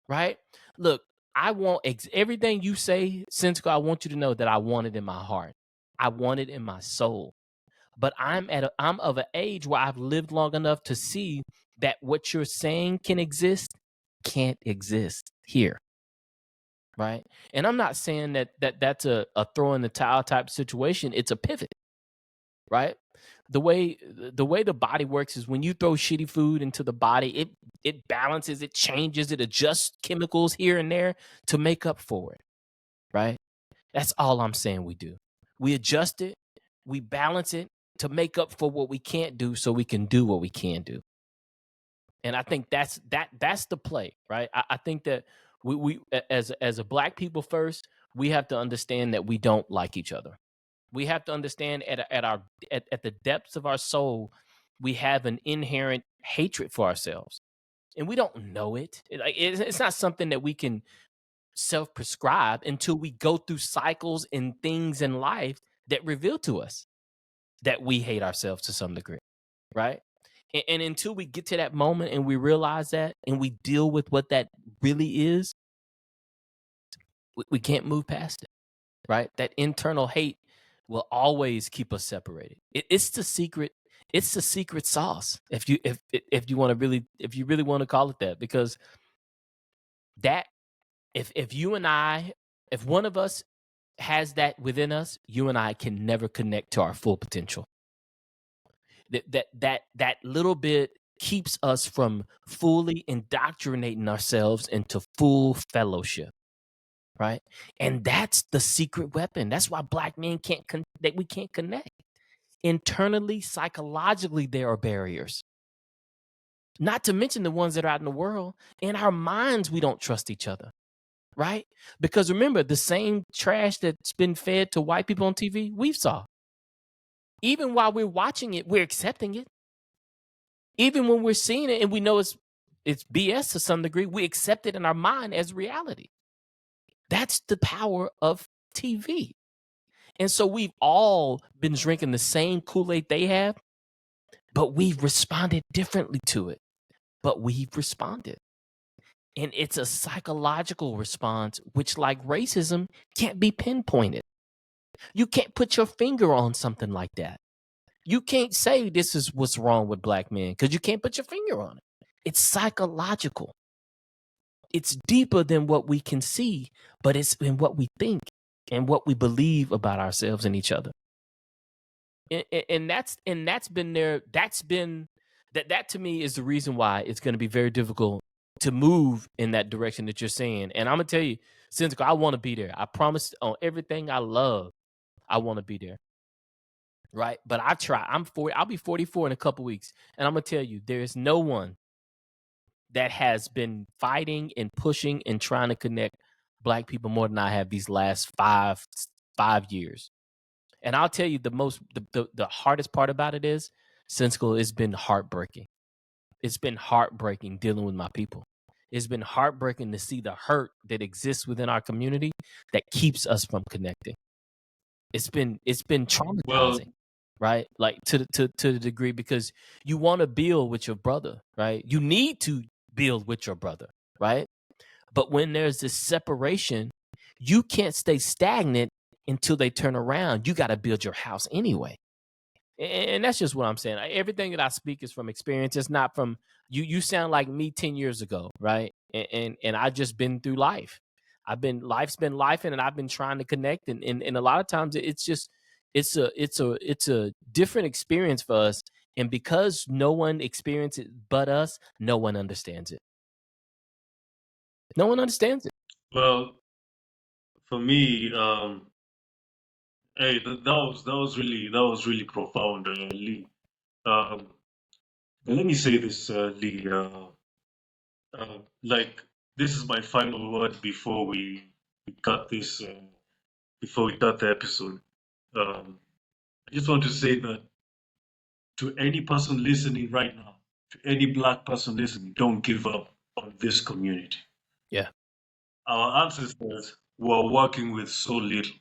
right? Look, I want everything you say, Sensical. I want you to know that I want it in my heart. I want it in my soul. But I'm of an age where I've lived long enough to see that what you're saying can exist can't exist here, right? And I'm not saying that's a throw in the towel type situation. It's a pivot, right? The way the body works is when you throw shitty food into the body, it balances, it changes, it adjusts chemicals here and there to make up for it, right? That's all I'm saying we do. We adjust it, we balance it to make up for what we can't do so we can do what we can do. And I think that's the play, right? I think that we as a black people first, we have to understand that we don't like each other. We have to understand at the depths of our soul, we have an inherent hatred for ourselves, and we don't know it. It's not something that we can self-prescribe until we go through cycles and things in life that reveal to us that we hate ourselves to some degree, right? And until we get to that moment and we realize that and we deal with what that really is, we can't move past it, right? That internal hate will always keep us separated. It's the secret. It's the secret sauce. If you want to really, if you really want to call it that, because that if you and I, if one of us has that within us, you and I can never connect to our full potential. That little bit keeps us from fully indoctrinating ourselves into full fellowship, right? And that's the secret weapon. That's why black men that we can't connect. Internally, psychologically, there are barriers. Not to mention the ones that are out in the world. In our minds, we don't trust each other, right? Because remember, the same trash that's been fed to white people on TV, we've saw. Even while we're watching it, we're accepting it. Even when we're seeing it and we know it's BS to some degree, we accept it in our mind as reality. That's the power of TV. And so we've all been drinking the same Kool-Aid they have, but we've responded differently to it. But we've responded. And it's a psychological response, which, like racism, can't be pinpointed. You can't put your finger on something like that. You can't say this is what's wrong with black men because you can't put your finger on it. It's psychological. It's deeper than what we can see, but it's in what we think and what we believe about ourselves and each other. And that's been there. That to me is the reason why it's going to be very difficult to move in that direction that you're saying. And I'm gonna tell you, Sensical, I want to be there. I promise on everything I love, I want to be there. Right. But I try. I'll be 44 in a couple weeks. And I'm gonna tell you, there is no one that has been fighting and pushing and trying to connect black people more than I have these last five years. And I'll tell you the hardest part about it is, Sensical, it's been heartbreaking. It's been heartbreaking dealing with my people. It's been heartbreaking to see the hurt that exists within our community that keeps us from connecting. It's been traumatizing, Well, right? Like to the degree, because you want to build with your brother, right? You need to build with your brother, right? But when there's this separation, you can't stay stagnant until they turn around. You got to build your house anyway. And that's just what I'm saying. Everything that I speak is from experience. It's not from you. You sound like me 10 years ago, right? And I just been through life. Life's been life, and I've been trying to connect. And a lot of times it's just it's a different experience for us. And because no one experiences it but us, no one understands it. No one understands it. well, for me, hey, that was really profound, Lee. Um, let me say this, Lee. Like this is my final word before we cut this, before we cut the episode. I just want to say that to any person listening right now, to any black person listening, don't give up on this community. Yeah. Our ancestors were working with so little.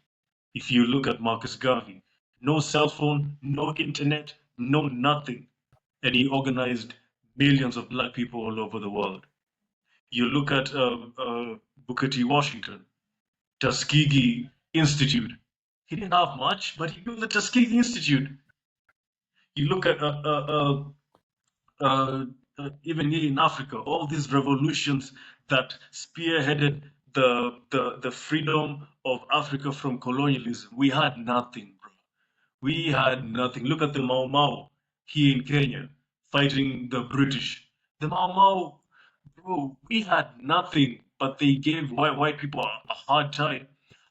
If you look at Marcus Garvey, no cell phone, no internet, no nothing, and he organized millions of black people all over the world. You look at Booker T. Washington, Tuskegee Institute. He didn't have much, but he built the Tuskegee Institute. You look at uh, even here in Africa, all these revolutions that spearheaded the freedom of Africa from colonialism. We had nothing, bro. We had nothing. Look at the Mau Mau here in Kenya fighting the British. The Mau Mau, bro, we had nothing, but they gave white people a hard time.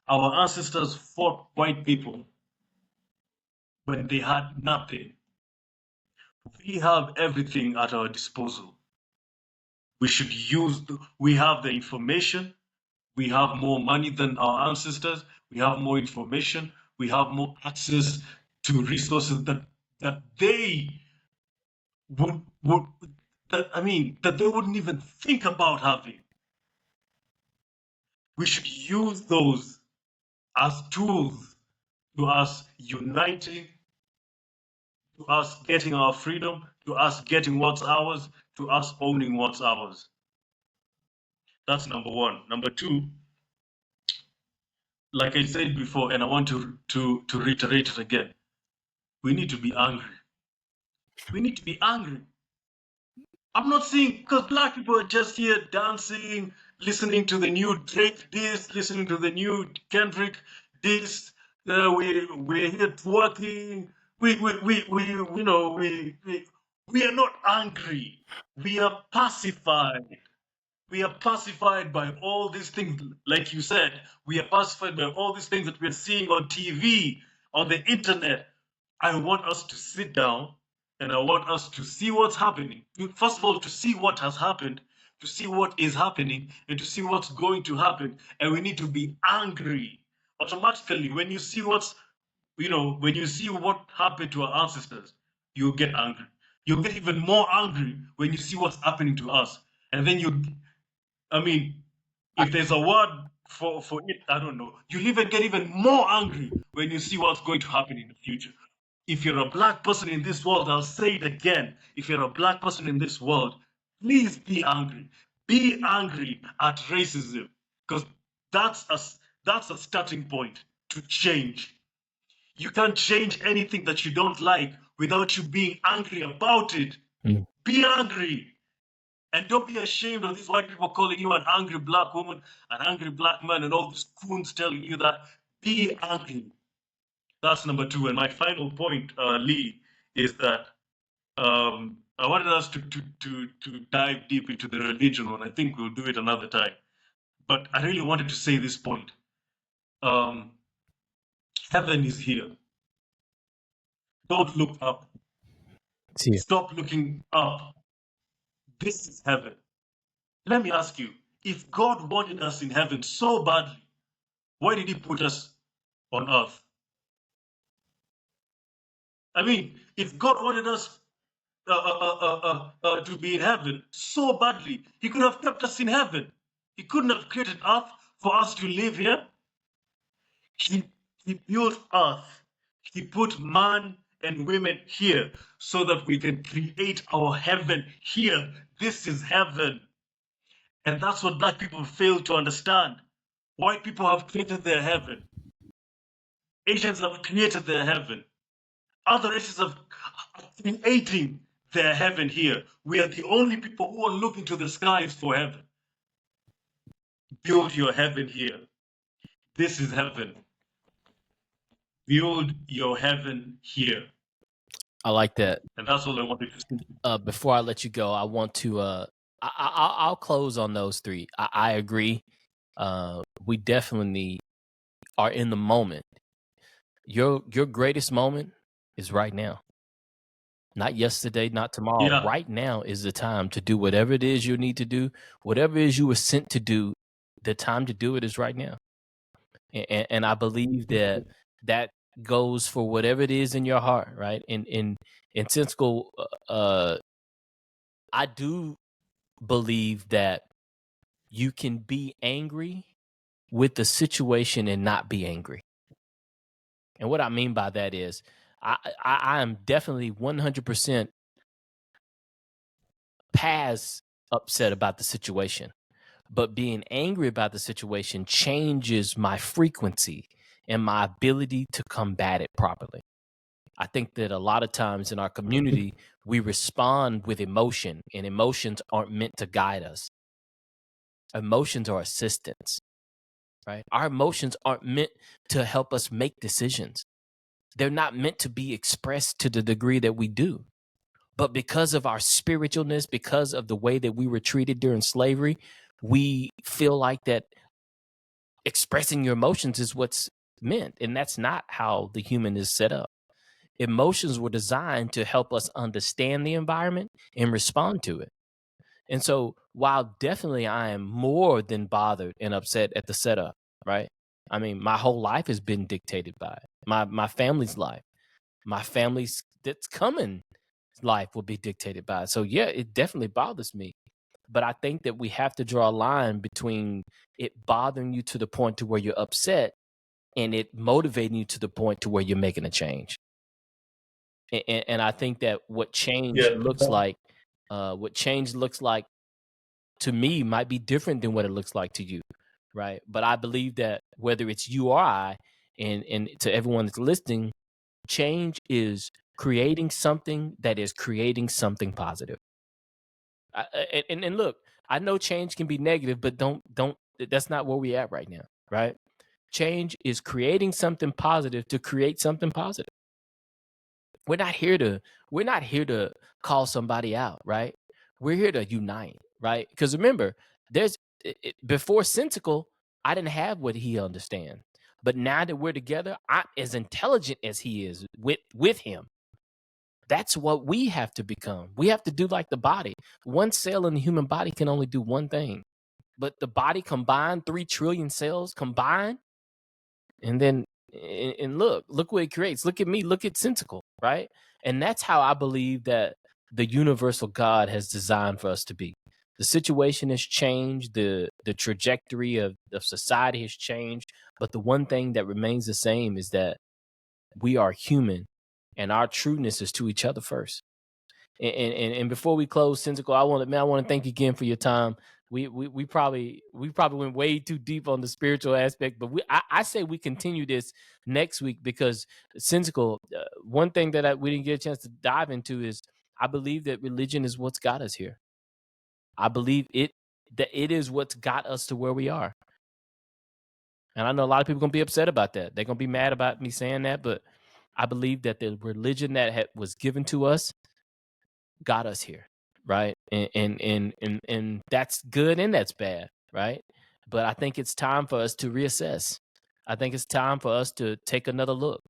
Our ancestors fought white people when they had nothing. We have everything at our disposal. We should use, we have the information, We have more money than our ancestors. We have more information. We have more access to resources that they would that I mean that they wouldn't even think about having. We should use those as tools to us uniting, to us getting our freedom, to us getting what's ours, to us owning what's ours. That's number one. Number two, like I said before, and I want to reiterate it again, we need to be angry. We need to be angry. I'm not saying because black people are just here dancing, listening to the new Drake this, listening to the new Kendrick this. We're here twerking. We are not angry. We are pacified. We are pacified by all these things, like you said. We are pacified by all these things that we're seeing on TV, on the internet. I want us to sit down and I want us to see what's happening. First of all, to see what has happened, to see what is happening, and to see what's going to happen. And we need to be angry. Automatically, when you see when you see what happened to our ancestors, you'll get angry. You'll get even more angry when you see what's happening to us. And then I mean, if there's a word for it, I don't know. You'll even get even more angry when you see what's going to happen in the future. If you're a black person in this world, I'll say it again. If you're a black person in this world, please be angry. Be angry at racism, because that's a that's a starting point to change. You can't change anything that you don't like without you being angry about it. Mm. Be angry. And don't be ashamed of these white people calling you an angry black woman, an angry black man, and all these coons telling you that. Be angry. That's number two. And my final point, Lee, is that I wanted us to dive deep into the religion one. I think we'll do it another time. But I really wanted to say this point. Um, Heaven is here. Don't look up. See, Stop looking up. This is heaven. Let me ask you, if God wanted us in heaven so badly, why did he put us on earth? I mean, if God wanted us to be in heaven so badly, he could have kept us in heaven. He couldn't have created earth for us to live here. He, he built earth. He put man and women here so that we can create our heaven here. This is heaven. And that's what black people fail to understand. White people have created their heaven. Asians have created their heaven. Other races are creating their heaven here. We are the only people who are looking to the skies for heaven. Build your heaven here. This is heaven. Build your heaven here. I like that. And that's all I wanted to say. Before I let you go, I want to. I'll close on those three. I agree. We definitely are in the moment. Your greatest moment is right now. Not yesterday, not tomorrow. Yeah. Right now is the time to do whatever it is you need to do. Whatever it is you were sent to do, the time to do it is right now. And I believe that goes for whatever it is in your heart, right? In Sensical, I do believe that you can be angry with the situation and not be angry. And what I mean by that is I am definitely 100% past upset about the situation. But being angry about the situation changes my frequency and my ability to combat it properly. I think that a lot of times in our community, we respond with emotion, and emotions aren't meant to guide us. Emotions are assistants, right? Our emotions aren't meant to help us make decisions. They're not meant to be expressed to the degree that we do. But because of our spiritualness, because of the way that we were treated during slavery, we feel like that expressing your emotions is what's meant. And that's not how the human is set up. Emotions were designed to help us understand the environment and respond to it. And so while definitely I am more than bothered and upset at the setup, right? I mean, my whole life has been dictated by it. My family's life, my family's that's coming life will be dictated by it. So yeah, it definitely bothers me. But I think that we have to draw a line between it bothering you to the point to where you're upset and it motivating you to the point to where you're making a change. And I think that Yeah, what change looks like to me might be different than what it looks like to you, right? But I believe that whether it's you or I, and to everyone that's listening, change is creating something that is creating something positive. And look, I know change can be negative, but don't that's not where we at right now, right? Change is creating something positive to create something positive. We're not here to we're not here to call somebody out, right? We're here to unite, right? Because remember, before Sensical, I didn't have what he understands. But now that we're together, I'm as intelligent as he is with him. That's what we have to become. We have to do like the body. One cell in the human body can only do one thing. But the body combined, 3 trillion cells combined, and then and look what it creates. Look at me, look at Sensical, right? And that's how I believe that the universal God has designed for us to be. The situation has changed, the trajectory of society has changed, but the one thing that remains the same is that we are human and our trueness is to each other first. And before we close, Sensical, I want to thank you again for your time. We probably went way too deep on the spiritual aspect, but I say we continue this next week because Sensical, one thing that we didn't get a chance to dive into is I believe that religion is what's got us here. I believe that it is what's got us to where we are. And I know a lot of people gonna be upset about that. They're gonna be mad about me saying that, but I believe that the religion that was given to us got us here, right? And that's good and that's bad, right? But I think it's time for us to reassess. I think it's time for us to take another look.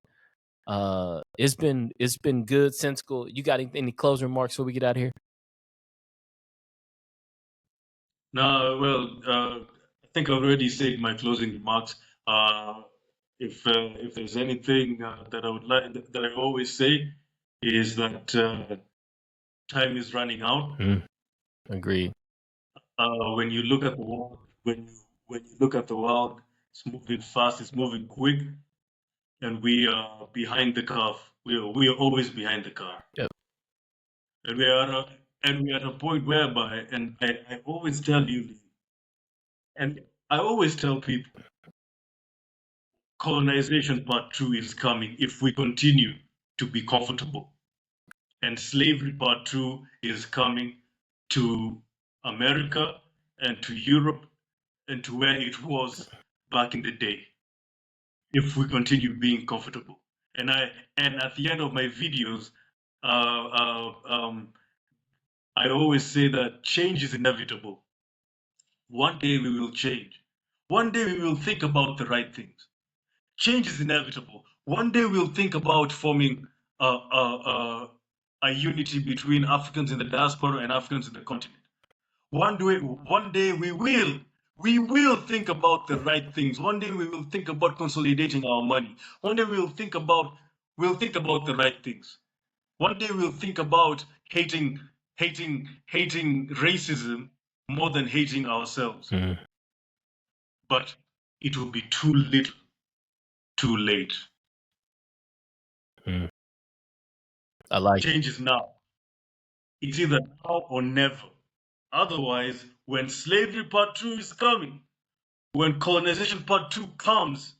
It's been good, Sensical. You got any closing remarks before we get out of here? no, well, I think I already said my closing remarks. If there's anything that I would like that I always say is that time is running out. Agreed. When you look at the world, when you look at the world, it's moving fast, it's moving quick, and we are behind the curve. We are always behind the car, Yep. and we are at a point whereby, and I always tell you, and I always tell people, colonization part two is coming if we continue to be comfortable, and slavery part two is coming to America and to Europe and to where it was back in the day if we continue being comfortable. And at the end of my videos, uh, uh, um, I always say that change is inevitable. One day we will change. One day we will think about the right things. Change is inevitable. One day we'll think about forming a unity between Africans in the diaspora and Africans in the continent. One day we will think about the right things. One day we will think about consolidating our money. One day we'll think about the right things. One day we'll think about hating racism more than hating ourselves. But it will be too little, too late. I like it. Change is now. It's either now or never. Otherwise, when slavery part two is coming, when colonization part two comes,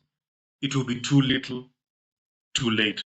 it will be too little, too late.